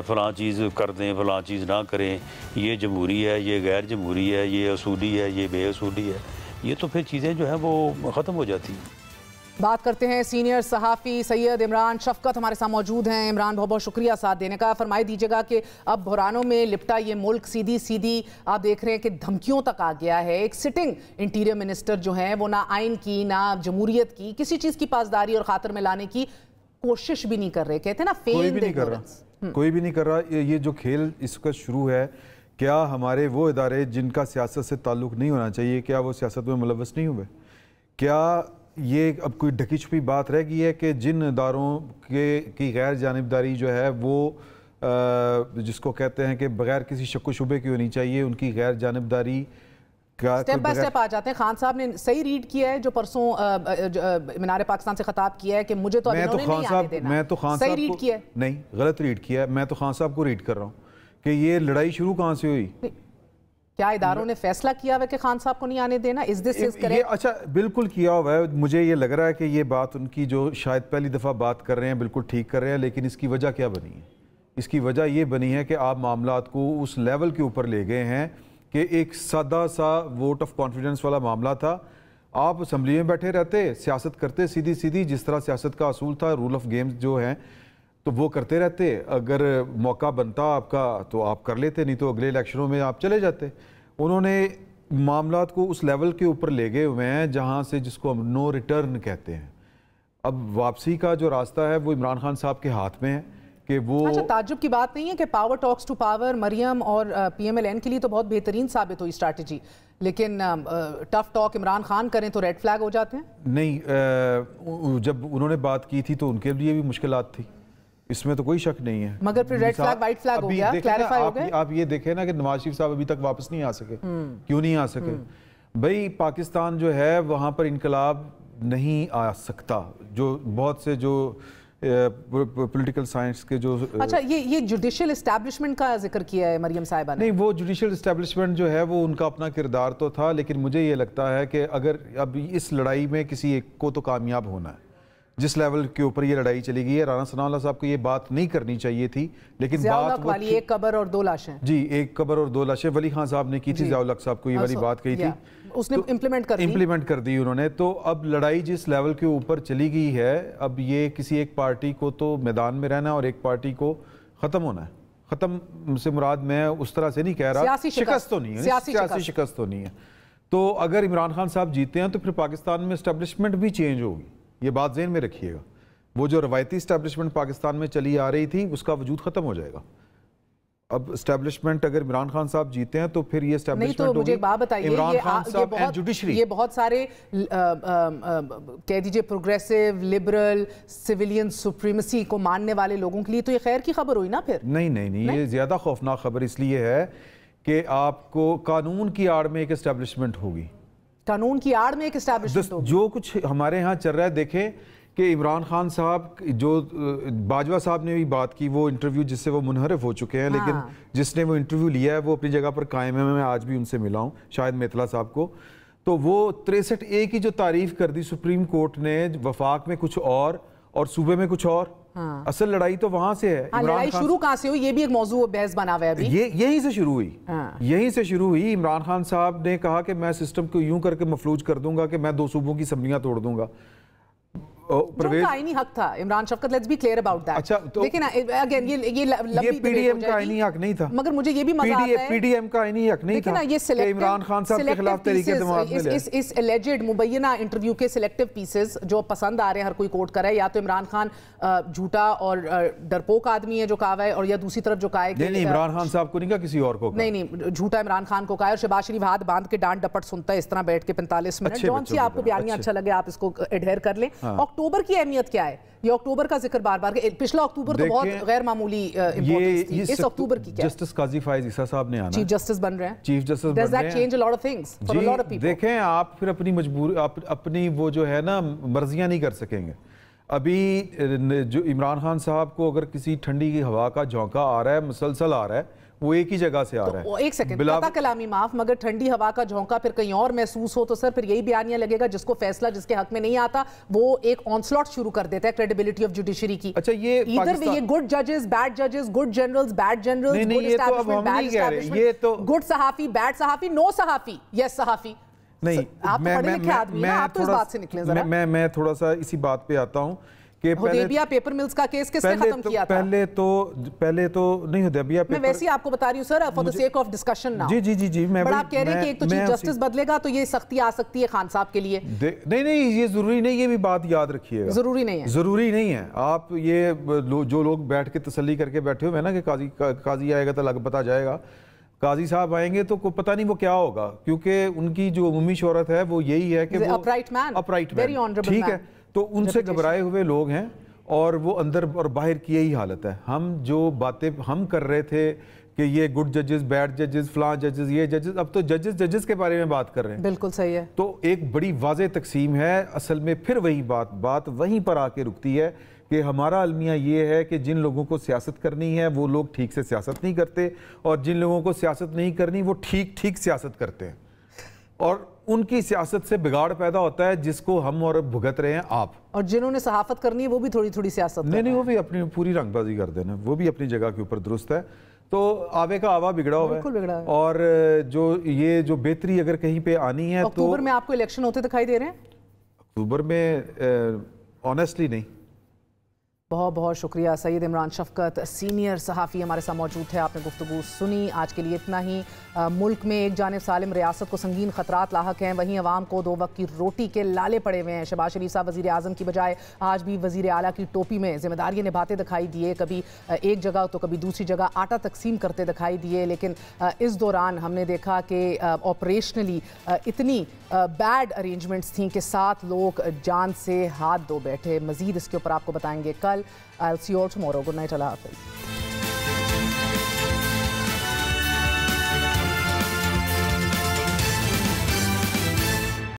[SPEAKER 7] فلاں چیز کر دیں فلاں چیز نہ کریں، یہ جمہوری ہے، یہ غیر جمہوری ہے، یہ اصولی ہے، یہ بے اصولی ہے، یہ تو پھر چیزیں جو ہیں وہ ختم ہو جاتی ہیں۔
[SPEAKER 1] بات کرتے ہیں سینئر صحافی سید عمران شفقت ہمارے ساتھ موجود ہیں۔ عمران بہت بہت شکریہ ساتھ دینے کا۔ فرمائی دیجیے گا کہ اب بحرانوں میں لپٹا یہ ملک سیدھی سیدھی آپ دیکھ رہے ہیں کہ دھمکیوں تک آ گیا ہے۔ ایک سٹنگ انٹیریئر منسٹر جو ہیں وہ نہ آئین کی نہ جمہوریت کی کسی چیز کی پاسداری اور خاطر میں لانے کی کوشش بھی نہیں کر رہے، کہتے ہیں نا فیلڈ ایگنورنس۔
[SPEAKER 8] کوئی بھی نہیں کر رہا۔ یہ جو کھیل اس کا شروع ہے، کیا ہمارے وہ ادارے جن کا سیاست سے تعلق نہیں ہونا چاہیے کیا وہ سیاست میں ملوث نہیں ہوئے؟ کیا یہ اب کوئی ڈھکی چھپی بات رہ گئی ہے کہ جن اداروں کی غیر جانبداری جو ہے وہ جس کو کہتے ہیں کہ بغیر کسی شک و شبے کی ہونی چاہیے، ان کی غیر جانبداری کا
[SPEAKER 1] سٹیپ بائی سٹیپ آ جاتے ہیں۔ خان صاحب نے صحیح ریڈ کیا ہے جو پرسوں مینار پاکستان سے خطاب کیا ہے کہ مجھے تو اب انہوں نے نہیں آنے دینا،
[SPEAKER 8] میں تو خان
[SPEAKER 1] صحیح ریڈ کیا ہے؟
[SPEAKER 8] نہیں، غلط ریڈ کیا ہے۔ میں تو خان صاحب کو ریڈ کر رہا ہوں کہ یہ لڑائی شروع کہاں سے ہوئی؟
[SPEAKER 1] کیا اداروں نے فیصلہ کیا ہوا ہے کہ خان صاحب کو نہیں آنے دینا؟
[SPEAKER 8] اچھا بالکل کیا ہوا ہے۔ مجھے یہ لگ رہا ہے کہ یہ بات ان کی جو شاید پہلی دفعہ بات کر رہے ہیں بالکل ٹھیک کر رہے ہیں، لیکن اس کی وجہ کیا بنی ہے؟ اس کی وجہ یہ بنی ہے کہ آپ معاملات کو اس لیول کے اوپر لے گئے ہیں کہ ایک سادہ سا ووٹ آف کانفیڈنس والا معاملہ تھا۔ آپ اسمبلی میں بیٹھے رہتے، سیاست کرتے سیدھی سیدھی جس طرح سیاست کا اصول تھا، رول آف گیمز جو ہیں تو وہ کرتے رہتے۔ اگر موقع بنتا آپ کا تو آپ کر لیتے، نہیں تو اگلے الیکشنوں میں آپ چلے جاتے۔ انہوں نے معاملات کو اس لیول کے اوپر لے گئے ہوئے ہیں جہاں سے جس کو ہم نو ریٹرن کہتے ہیں۔ اب واپسی کا جو راستہ ہے وہ عمران خان صاحب کے ہاتھ میں ہے کہ وہ
[SPEAKER 1] اچھا تعجب کی بات نہیں ہے کہ پاور ٹاکس ٹو پاور مریم اور پی ایم ایل این کے لیے تو بہت بہترین ثابت ہوئی اسٹریٹجی، لیکن ٹف ٹاک عمران خان کریں تو ریڈ فلیگ ہو جاتے ہیں؟
[SPEAKER 8] نہیں، جب انہوں نے بات کی تھی تو ان کے لیے بھی مشکلات تھی، اس میں تو کوئی شک نہیں ہے،
[SPEAKER 1] مگر پھر ریڈ فلیگ وائٹ فلیگ ہو گیا، کلیریفائی ہو گئے۔
[SPEAKER 8] آپ یہ دیکھیں نا کہ نواز شریف صاحب ابھی تک واپس نہیں آ سکے، کیوں نہیں آ سکے؟ بھئی پاکستان جو ہے وہاں پر انقلاب نہیں آ سکتا، جو بہت سے جو پولیٹیکل سائنس کے جو
[SPEAKER 1] اچھا یہ جوڈیشل اسٹیبلشمنٹ کا ذکر کیا ہے مریم صاحبہ نے۔
[SPEAKER 8] نہیں، وہ جوڈیشل اسٹیبلشمنٹ جو ہے وہ ان کا اپنا کردار تو تھا، لیکن مجھے یہ لگتا ہے کہ اگر اب اس لڑائی میں کسی ایک کو تو کامیاب ہونا ہے، جس لیول کے اوپر یہ لڑائی چلی گئی ہے۔ رانا ثناء اللہ صاحب کو یہ بات نہیں کرنی چاہیے تھی، لیکن بات
[SPEAKER 1] والی ایک قبر اور دو لاشیں،
[SPEAKER 8] جی ایک قبر اور دو لاشیں ولی خان صاحب نے کی تھی، ضیاء الحق صاحب کو یہ والی بات کہی تھی،
[SPEAKER 1] اس نے امپلیمنٹ کر دی
[SPEAKER 8] انہوں نے۔ تو اب لڑائی جس لیول کے اوپر چلی گئی ہے، اب یہ کسی ایک پارٹی کو تو میدان میں رہنا اور ایک پارٹی کو ختم ہونا ہے۔ ختم سے مراد میں اس طرح سے نہیں کہہ رہا، شکست تو نہیں ہے، سیاسی شکست تو نہیں ہے۔ تو اگر عمران خان صاحب جیتے ہیں تو پھر پاکستان میں اسٹیبلشمنٹ بھی چینج ہوگی، یہ بات ذہن میں رکھیے گا۔ وہ جو روایتی اسٹیبلشمنٹ پاکستان میں چلی آ رہی تھی اس کا وجود ختم ہو جائے گا۔ اب اسٹیبلشمنٹ اگر عمران خان صاحب جیتے ہیں تو پھر یہ اسٹیبلشمنٹ
[SPEAKER 1] نہیں، تو مجھے بات بتائیے،
[SPEAKER 8] عمران خان صاحب اینڈ جوڈیشری،
[SPEAKER 1] یہ بہت سارے کہہ دیجئے پروگریسو لبرل سیویلین سپریمیسی کو ماننے والے لوگوں کے لیے تو یہ خیر کی خبر ہوئی نا پھر؟
[SPEAKER 8] نہیں، یہ زیادہ خوفناک خبر اس لیے ہے کہ آپ کو قانون کی آڑ میں ایک اسٹیبلشمنٹ ہوگی،
[SPEAKER 1] قانون کی آڑ میں ایک اسٹیبلشمنٹ ہوگی۔
[SPEAKER 8] جو کچھ ہمارے ہاں چل رہا ہے، دیکھیں کہ عمران خان صاحب جو باجوہ صاحب نے بھی بات کی، وہ انٹرویو جس سے وہ منحرف ہو چکے ہیں، لیکن جس نے وہ انٹرویو لیا ہے وہ اپنی جگہ پر قائم ہے. میں آج بھی ان سے ملا ہوں، شاہد میتلا صاحب کو. تو وہ 63A کی جو تعریف کر دی سپریم کورٹ نے، وفاق میں کچھ اور صوبے میں کچھ اور. اصل لڑائی تو وہاں سے ہے.
[SPEAKER 1] لڑائی شروع کہاں سے ہوئی؟ یہ بھی ایک موضوع بحث بنا ہوا ہے ابھی.
[SPEAKER 8] یہیں سے شروع ہوئی. عمران خان صاحب نے کہا کہ میں سسٹم کو یوں کر کے مفلوج کر دوں گا کہ میں 2 صوبوں کی اسمبلیاں توڑ دوں گا.
[SPEAKER 1] جو کا آئینی حق تھا Imran Shafqat, let's be clear about that.
[SPEAKER 8] اچھا
[SPEAKER 1] لیکن اگین یہ لمبی
[SPEAKER 8] پی ڈی ایم کا آئینی حق نہیں تھا،
[SPEAKER 1] مگر مجھے یہ بھی مزہ آتا ہے
[SPEAKER 8] پی ڈی ایم کا آئینی حق نہیں تھا کہ عمران خان صاحب کے خلاف تحریک اعتماد میں لے.
[SPEAKER 1] اس اللیجڈ مبینہ انٹرویو کے سلیکٹیو پیسز جو پسند آ رہے ہیں ہر کوئی کوٹ کر رہا ہے، یا تو عمران خان جھوٹا اور ڈرپوک آدمی ہے جو کہا ہے، اور یا دوسری طرف جو کہا ہے کہ
[SPEAKER 8] نہیں عمران خان صاحب کو نہیں کہا، کسی اور کو.
[SPEAKER 1] نہیں جھوٹا عمران خان کو کہا ہے، اور شہباز شریف ہاتھ باندھ کے ڈانٹ ڈپٹ سنتا ہے اس طرح بیٹھ کے 45 منٹ. جون سی آپ کو بیانیہ اچھا لگے آپ اس کو ایڈہیر کر لیں. اکتوبر کی اہمیت کیا ہے؟ یہ اکتوبر کا ذکر بار بار، پچھلا اکتوبر تو بہت غیر معمولی امپورٹنس تھی. اس اکتوبر کی کیا ہے؟
[SPEAKER 8] جسٹس قاضی فائز عیسیٰ صاحب نے آنا،
[SPEAKER 1] چیف جسٹس بن رہے ہیں.
[SPEAKER 8] چیف جسٹس بن رہے ہیں.
[SPEAKER 1] Does that change a lot of things for a lot of people?
[SPEAKER 8] دیکھیں آپ پھر اپنی اپنی وہ جو ہے نا مرضیاں نہیں کر سکیں گے. ابھی جو عمران خان صاحب کو اگر کسی ٹھنڈی کی ہوا کا جھونکا آ رہا ہے، مسلسل آ رہا ہے، وہ ایک ہی جگہ سے آ رہا ہے.
[SPEAKER 1] ایک سیکنڈ، قطع کلامی معاف، مگر ٹھنڈی ہوا کا جھونکا پھر کہیں اور محسوس ہو تو سر پھر یہی بیانیہ لگے گا جس کو فیصلہ جس کے حق میں نہیں آتا وہ ایک آنسلاٹ شروع کر دیتا ہے کریڈیبلٹی آف جوڈیشری کی.
[SPEAKER 8] اچھا
[SPEAKER 1] یہ گڈ ججز بیڈ ججز، good generals bed generals, good establishment bed establishment, good صحافی بیڈ صحافی، نو صحافی یس صحافی.
[SPEAKER 8] نہیں،
[SPEAKER 1] آپ پڑھے لکھے آدمی ہیں، آپ تو اس بات سے نکلیں ذرا.
[SPEAKER 8] میں تھوڑا سا اسی بات پہ آتا ہوں کہ
[SPEAKER 1] حدیبیہ پیپر ملز کا کیس کس نے ختم کیا تھا؟
[SPEAKER 8] پہلے تو نہیں حدیبیہ پیپر،
[SPEAKER 1] میں ویسے ہی آپ کو بتا رہی ہوں sir for the sake of discussion نا.
[SPEAKER 8] جی
[SPEAKER 1] بڑا آپ کہہ رہے ہیں کہ ایک تو چیف جسٹس بدلے گا تو یہ سختی آ سکتی ہے خان صاحب کے لیے.
[SPEAKER 8] نہیں یہ ضروری نہیں، یہ بھی بات یاد رکھیے گا.
[SPEAKER 1] ضروری نہیں ہے. آپ
[SPEAKER 8] یہ جو لوگ بیٹھ کے تسلی کر کے بیٹھے ہوئے نا کہ قاضی آئے گا تو لگ پتہ جائے گا، قاضی صاحب آئیں گے تو پتہ نہیں وہ کیا ہوگا، کیونکہ ان کی جو عمومی شہرت ہے وہ یہی ہے کہ وہ اپرائٹ مین، ٹھیک ہے. تو ان سے گھبرائے ہوئے لوگ ہیں اور وہ اندر اور باہر کی یہی حالت ہے. ہم جو باتیں ہم کر رہے تھے کہ یہ گڈ ججز بیڈ ججز فلاں ججز یہ ججز، اب تو ججز کے بارے میں بات کر رہے ہیں.
[SPEAKER 1] بالکل صحیح ہے.
[SPEAKER 8] تو ایک بڑی واضح تقسیم ہے. اصل میں پھر وہی بات وہیں پر آ کے رکتی ہے کہ ہمارا المیہ یہ ہے کہ جن لوگوں کو سیاست کرنی ہے وہ لوگ ٹھیک سے سیاست نہیں کرتے، اور جن لوگوں کو سیاست نہیں کرنی وہ ٹھیک سیاست کرتے ہیں، اور ان کی سیاست سے بگاڑ پیدا ہوتا ہے جس کو ہم اور بھگت رہے ہیں آپ.
[SPEAKER 1] اور جنہوں نے صحافت کرنی ہے وہ بھی تھوڑی سیاست
[SPEAKER 8] نہیں وہ بھی اپنی پوری رنگ بازی کر دینا، وہ بھی اپنی جگہ کے اوپر درست ہے. تو آوے کا آوا بگڑا ہوا ہے. اور جو بہتری اگر کہیں پہ آنی ہے تو
[SPEAKER 1] اکتوبر میں آپ کو الیکشن ہوتے دکھائی دے رہے ہیں؟
[SPEAKER 8] اکتوبر میں آنیسٹلی نہیں.
[SPEAKER 1] بہت بہت شکریہ سید عمران شفقت، سینئر صحافی ہمارے ساتھ موجود تھے. آپ نے گفتگو سنی. آج کے لیے اتنا ہی. ملک میں ایک جانب سالم ریاست کو سنگین خطرات لاحق ہیں، وہیں عوام کو 2 وقت کی روٹی کے لالے پڑے ہوئے ہیں. شہباز شریف صاحب وزیر اعظم کی بجائے آج بھی وزیر اعلیٰ کی ٹوپی میں ذمہ داریاں نبھاتے دکھائی دیے، کبھی ایک جگہ تو کبھی دوسری جگہ آٹا تقسیم کرتے دکھائی دیے. لیکن اس دوران ہم نے دیکھا کہ آپریشنلی اتنی بیڈ ارینجمنٹس تھیں کہ 7 لوگ جان سے ہاتھ دھو بیٹھے. مزید اس کے اوپر آپ کو بتائیں گے کل. I'll see you all tomorrow. Good night. Allah Hafiz.